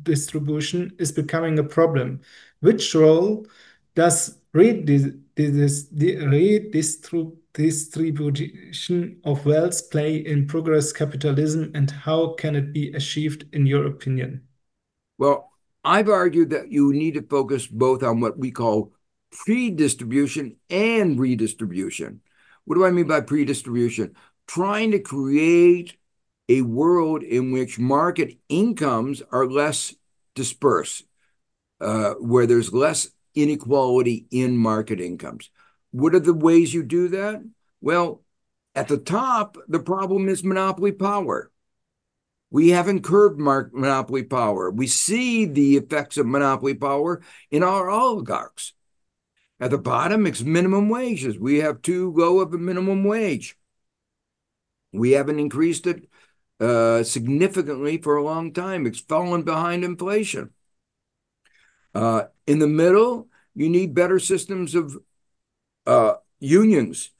distribution is becoming a problem. Which role does redistribution of wealth play in progress capitalism, and how can it be achieved, in your opinion?
Well, I've argued that you need to focus both on what we call pre-distribution and redistribution. What do I mean by pre-distribution? Trying to create a world in which market incomes are less dispersed, where there's less inequality in market incomes. What are the ways you do that? Well, at the top, the problem is monopoly power. We haven't curbed monopoly power. We see the effects of monopoly power in our oligarchs. At the bottom, it's minimum wages. We have too low of a minimum wage. We haven't increased it significantly for a long time. It's fallen behind inflation. In the middle, you need better systems of unions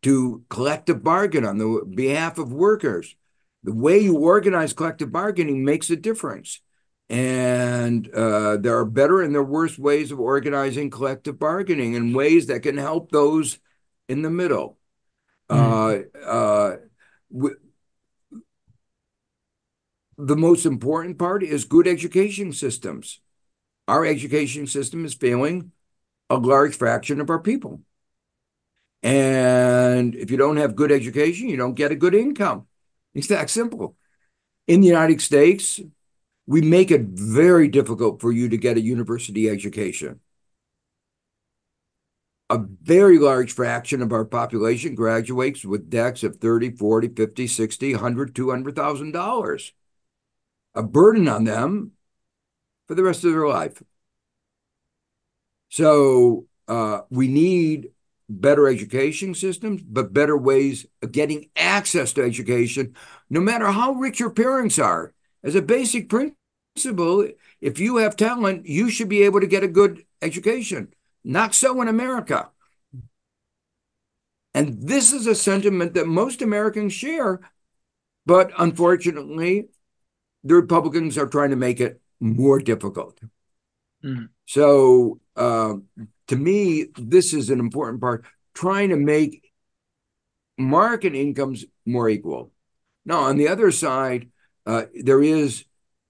to collective bargain on the behalf of workers. The way you organize collective bargaining makes a difference. And there are better and there are worse ways of organizing collective bargaining in ways that can help those in the middle. The most important part is good education systems. Our education system is failing a large fraction of our people. And if you don't have good education, you don't get a good income. It's that simple. In the United States, we make it very difficult for you to get a university education. A very large fraction of our population graduates with debts of $30, $40, $50, $60, $100, $200,000. A burden on them for the rest of their life. So we need better education systems, but better ways of getting access to education, no matter how rich your parents are. As a basic principle, if you have talent, you should be able to get a good education. Not so in America. And this is a sentiment that most Americans share, but unfortunately, the Republicans are trying to make it more difficult. So to me, this is an important part, trying to make market incomes more equal. Now, on the other side, there is,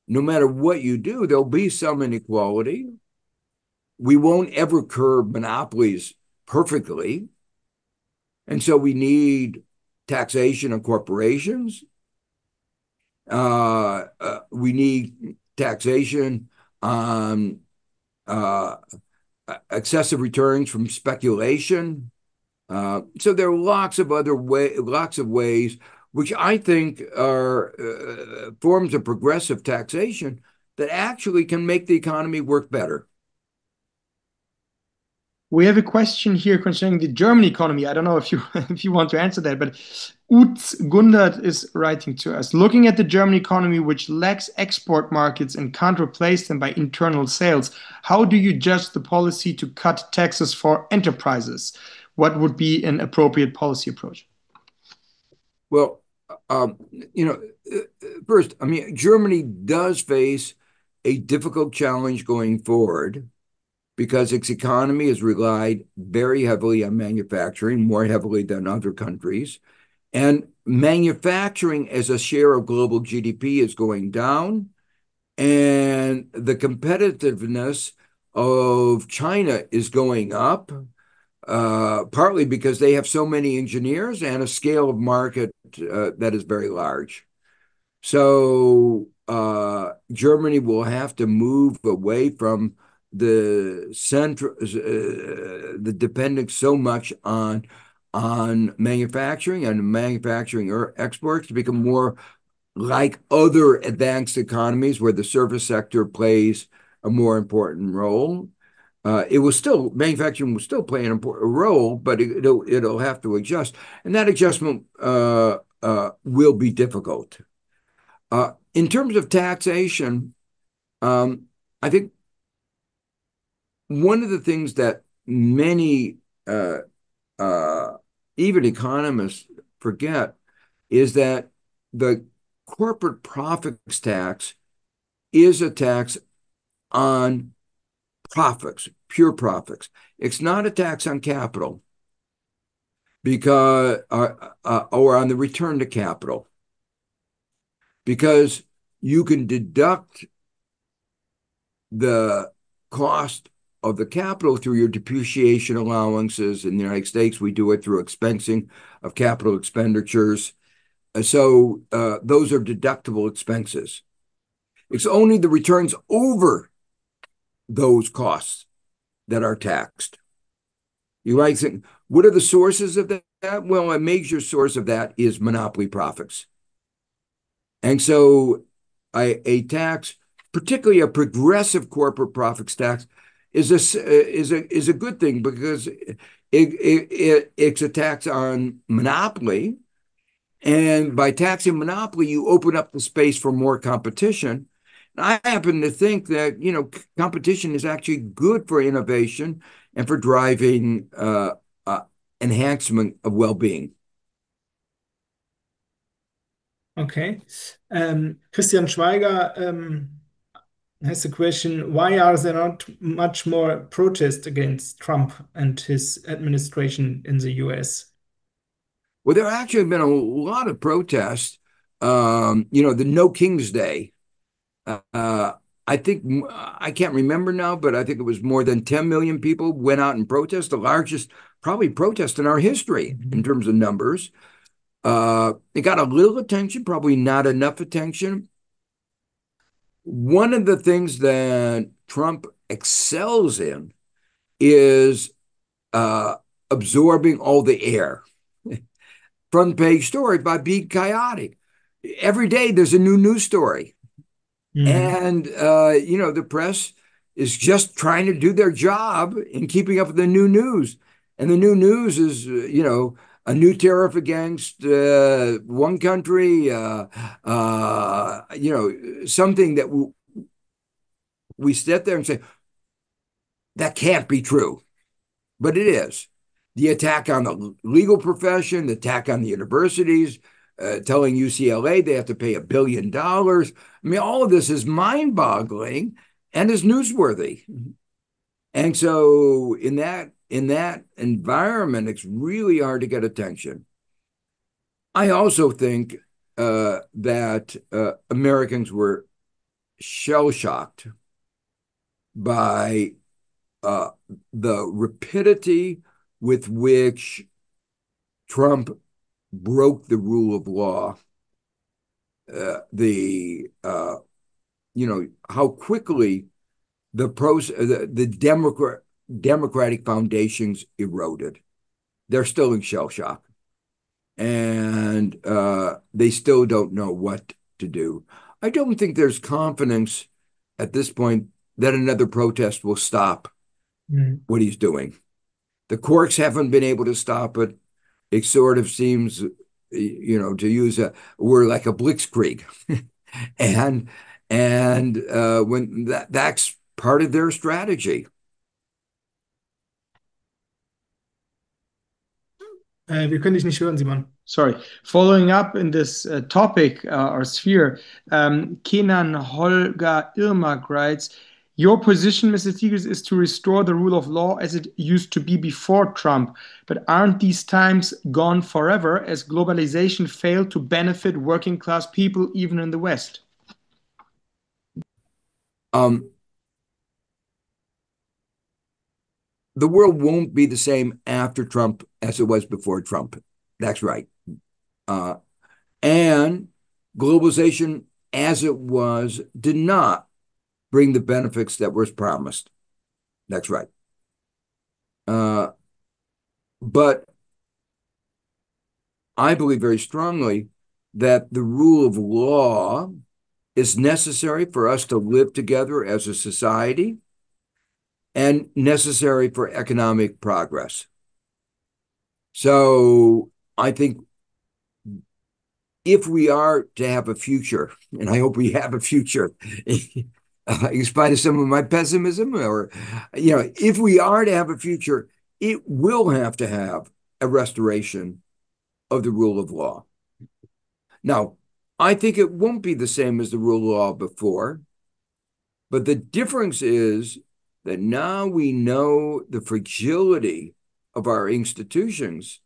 no matter what you do, there'll be some inequality. We won't ever curb monopolies perfectly. And so we need taxation of corporations. We need taxation on excessive returns from speculation. So there are lots of ways, which I think are forms of progressive taxation that actually can make the economy work better.
We have a question here concerning the German economy. I don't know if you if you want to answer that, but Utz Gundert is writing to us. Looking at the German economy, which lacks export markets and can't replace them by internal sales, how do you judge the policy to cut taxes for enterprises? What would be an appropriate policy approach?
Well, first, I mean, Germany does face a difficult challenge going forward, because its economy has relied very heavily on manufacturing, more heavily than other countries. And manufacturing as a share of global GDP is going down. And the competitiveness of China is going up, partly because they have so many engineers and a scale of market that is very large. So Germany will have to move away from the dependence so much on manufacturing and manufacturing or exports to become more like other advanced economies where the service sector plays a more important role. Manufacturing will still play an important role, but it'll have to adjust, and that adjustment will be difficult. In terms of taxation, I think one of the things that many, even economists, forget is that the corporate profits tax is a tax on profits, pure profits. It's not a tax on capital, because or on the return to capital, because you can deduct the cost of the capital through your depreciation allowances. In the United States, we do it through expensing of capital expenditures. So those are deductible expenses. It's only the returns over those costs that are taxed. You might think, what are the sources of that? Well, a major source of that is monopoly profits. And so a tax, particularly a progressive corporate profits tax, is a good thing, because it's a tax on monopoly. And by taxing monopoly, you open up the space for more competition. I happen to think that, competition is actually good for innovation and for driving enhancement of well-being.
Okay. Christian Schweiger has a question. Why are there not much more protests against Trump and his administration in the US?
Well, there have actually been a lot of protests. The No King's Day. I think, I can't remember now, but I think it was more than 10 million people went out and protest, the largest probably protest in our history in terms of numbers. It got a little attention, probably not enough attention. One of the things that Trump excels in is absorbing all the air. Front page story by being chaotic. Every day there's a new news story. And, the press is just trying to do their job in keeping up with the new news. And the new news is, a new tariff against one country, something that we sit there and say, that can't be true. But it is. The attack on the legal profession, the attack on the universities, telling UCLA they have to pay $1 billion. I mean, all of this is mind-boggling and is newsworthy. And so in that environment, it's really hard to get attention. I also think that Americans were shell-shocked by the rapidity with which Trump broke the rule of law, how quickly the Democratic foundations eroded. They're still in shell shock, and they still don't know what to do. I don't think there's confidence at this point that another protest will stop what he's doing. The courts haven't been able to stop it. It sort of seems, to use a word like a blitzkrieg, and when that's part of their strategy.
Wir können dich nicht hören, Simon.
Sorry. Following up in this topic or sphere, Kenan Holger Irmak writes, your position, Mr. Stiglitz, is to restore the rule of law as it used to be before Trump. But aren't these times gone forever as globalization failed to benefit working class people even in the West?
The world won't be the same after Trump as it was before Trump. That's right. And globalization as it was did not bring the benefits that was promised. That's right. But I believe very strongly that the rule of law is necessary for us to live together as a society and necessary for economic progress. So I think if we are to have a future, and I hope we have a future, in spite of some of my pessimism, or, if we are to have a future, it will have to have a restoration of the rule of law. Now, I think it won't be the same as the rule of law before, but the difference is that now we know the fragility of our institutions.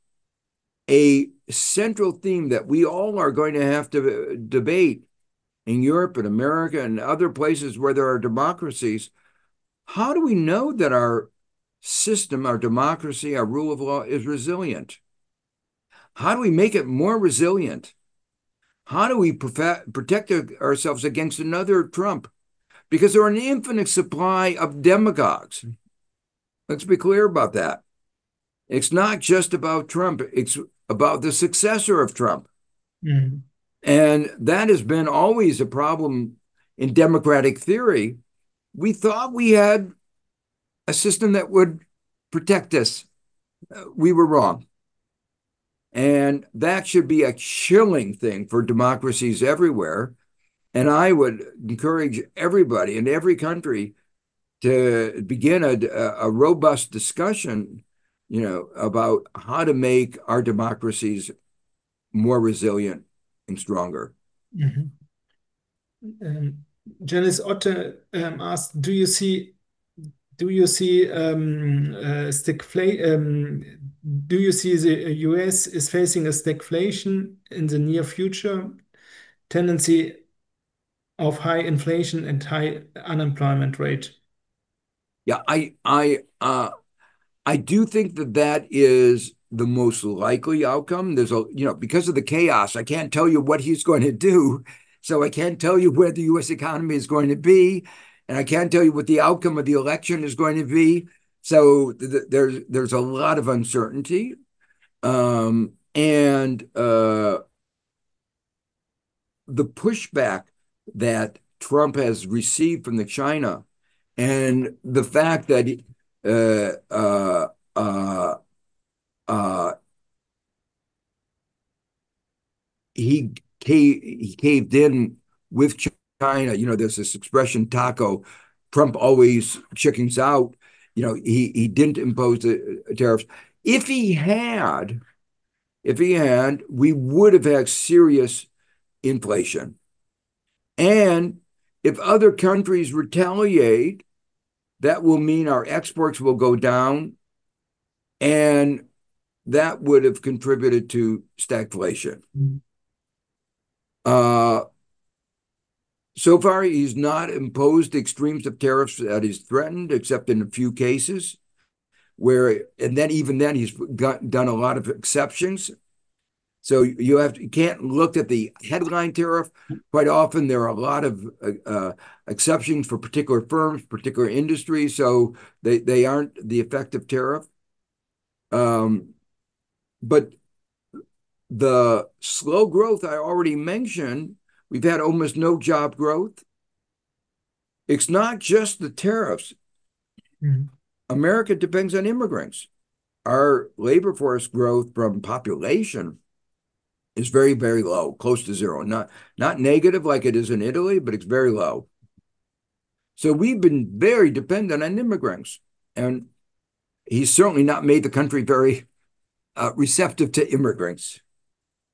A central theme that we all are going to have to debate in Europe and America and other places where there are democracies, how do we know that our system, our democracy, our rule of law is resilient? How do we make it more resilient? How do we protect ourselves against another Trump? Because there are an infinite supply of demagogues. Let's be clear about that. It's not just about Trump. It's about the successor of Trump. And that has been always a problem in democratic theory. We thought we had a system that would protect us. We were wrong. And that should be a chilling thing for democracies everywhere. And I would encourage everybody in every country to begin a robust discussion, about how to make our democracies more resilient and stronger.
Janice Otte asked, do you see the US is facing a stagflation in the near future, tendency of high inflation and high unemployment rate?
Yeah, I do think that is the most likely outcome. There's because of the chaos, I can't tell you what he's going to do. So I can't tell you where the U.S. economy is going to be, and I can't tell you what the outcome of the election is going to be. So there's a lot of uncertainty, and the pushback that Trump has received from the China, and the fact that he caved in with China. There's this expression, taco. Trump always chickens out. He didn't impose the tariffs. If he had, we would have had serious inflation. And if other countries retaliate, that will mean our exports will go down, and that would have contributed to stagflation. So far, he's not imposed the extremes of tariffs that he's threatened, except in a few cases and then even then he's done a lot of exceptions. So you can't look at the headline tariff. Quite often there are a lot of exceptions for particular firms, particular industries, so they aren't the effective tariff. But the slow growth I already mentioned, we've had almost no job growth. It's not just the tariffs. America depends on immigrants. Our labor force growth from population is very, very low, close to zero. Not negative like it is in Italy, but it's very low. So we've been very dependent on immigrants. And he's certainly not made the country very receptive to immigrants.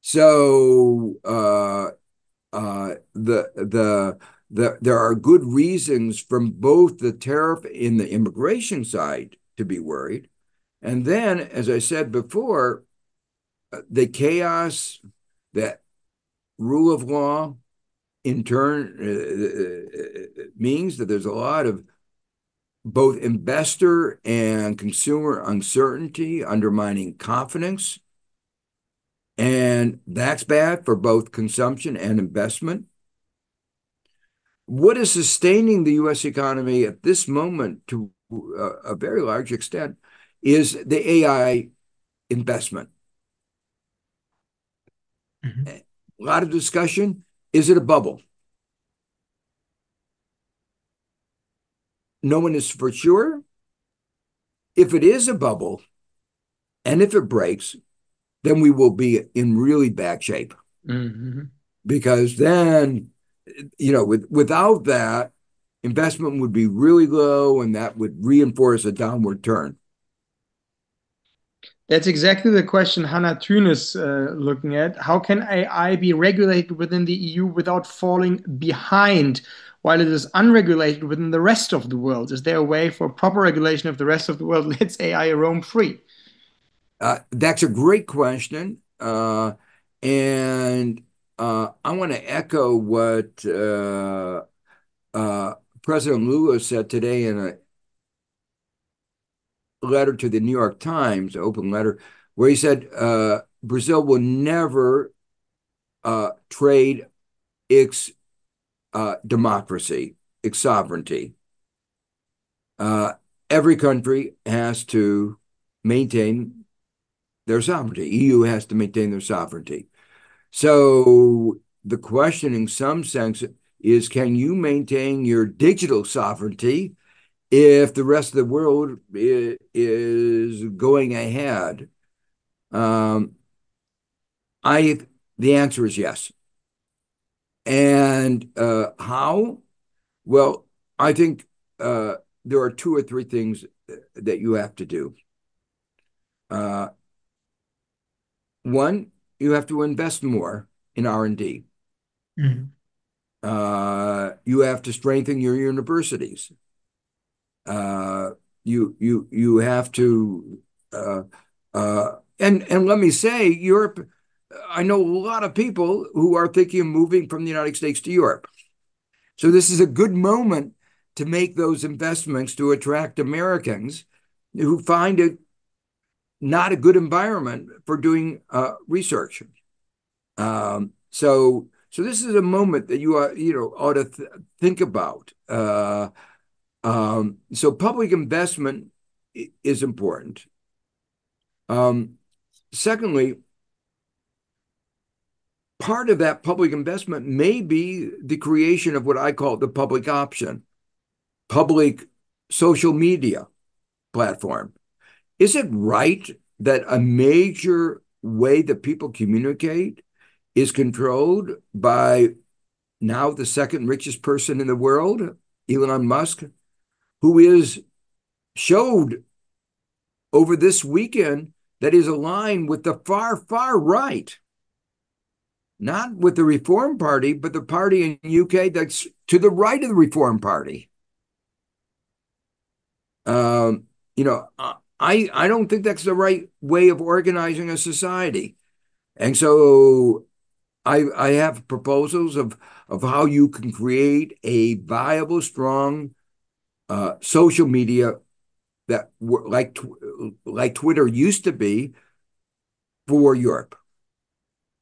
So there are good reasons from both the tariff and the immigration side to be worried. And then, as I said before, the chaos, that rule of law, in turn, means that there's a lot of both investor and consumer uncertainty, undermining confidence. And that's bad for both consumption and investment. What is sustaining the U.S. economy at this moment to a very large extent is the AI investment. A lot of discussion. Is it a bubble? No one is for sure. If it is a bubble, and if it breaks, then we will be in really bad shape. Because then, without that, investment would be really low, and that would reinforce a downward turn.
That's exactly the question Hannah Thune is looking at. How can AI be regulated within the EU without falling behind while it is unregulated within the rest of the world? Is there a way for proper regulation of the rest of the world lets AI roam free?
That's a great question. And I want to echo what President Lula said today in a letter to the New York Times, an open letter, where he said Brazil will never trade its democracy, its sovereignty. Every country has to maintain their sovereignty. EU has to maintain their sovereignty. So the question in some sense is, can you maintain your digital sovereignty if the rest of the world is going ahead? The answer is yes. And how? Well, I think there are two or three things that you have to do. One, you have to invest more in R&D. You have to strengthen your universities. You have to and let me say, Europe, I know a lot of people who are thinking of moving from the United States to Europe. So this is a good moment to make those investments to attract Americans who find it not a good environment for doing research. So this is a moment that you ought to think about. So public investment is important. Secondly, part of that public investment may be the creation of what I call the public option, public social media platform. Is it right that a major way that people communicate is controlled by now the second richest person in the world, Elon Musk, who is showed over this weekend that is aligned with the far, far right, not with the Reform Party, but the party in the UK that's to the right of the Reform Party. You know, I don't think that's the right way of organizing a society. And so I have proposals of how you can create a viable, strong social media that like Twitter used to be for Europe.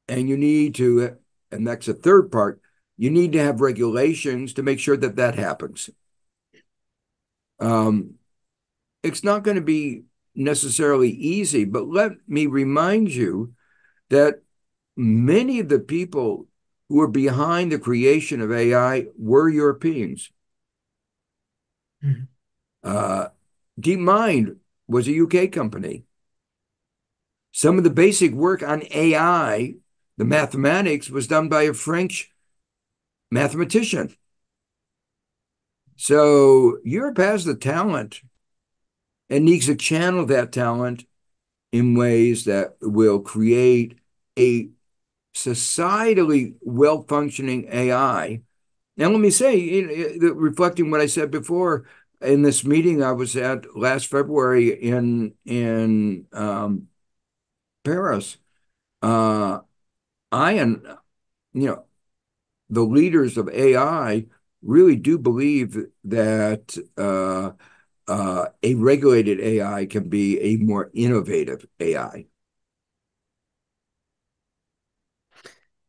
And you need to, and that's the third part, you need to have regulations to make sure that that happens. It's not going to be necessarily easy, but let me remind you that many of the people who are behind the creation of AI were Europeans. Mm-hmm. DeepMind was a UK company. Some of the basic work on AI, the mathematics, was done by a French mathematician. So Europe has the talent and needs to channel that talent in ways that will create a societally well-functioning AI. Now, let me say, reflecting what I said before, in this meeting I was at last February in Paris, I and the leaders of AI really do believe that a regulated AI can be a more innovative AI.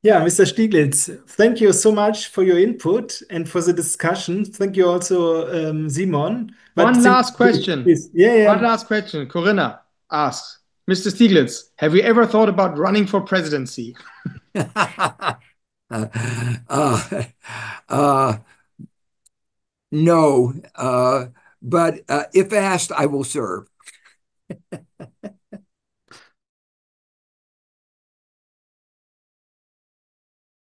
Yeah, Mr. Stiglitz, thank you so much for your input and for the discussion. Thank you also, Simon.
One last question.
Please. Yeah.
One last question. Corinna asks, Mr. Stiglitz, have you ever thought about running for presidency?
No, but if asked, I will serve.